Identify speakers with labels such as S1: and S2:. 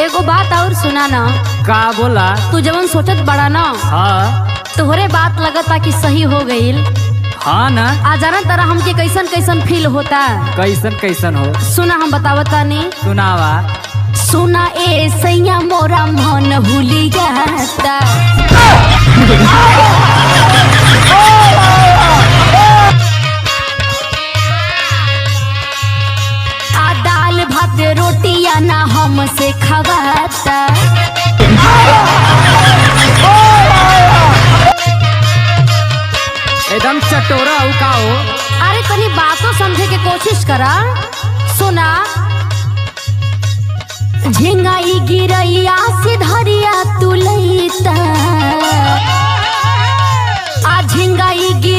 S1: एगो बात और सुना ना।
S2: का बोला?
S1: तू जवन सोचत बड़ा ना,
S2: हाँ
S1: तोहरे बात लगता कि सही हो गईल।
S2: हाँ ना।
S1: आ जाना तारा हमके कैसन कैसन फील होता।
S2: कैसन कैसन हो?
S1: सुना हम बतावता नहीं।
S2: सुनावा।
S1: सुना ए सैया मोरा मन हुली जाता। आ दाल भात रोटियां ना हमसे खवाता।
S2: एकदम चटोरा हो का हो?
S1: अरे तनी बातों समझे के कोशिश करा। सुना, झिंगाई गिरैया से धरिया तू लईता। आ झिंगाई गिर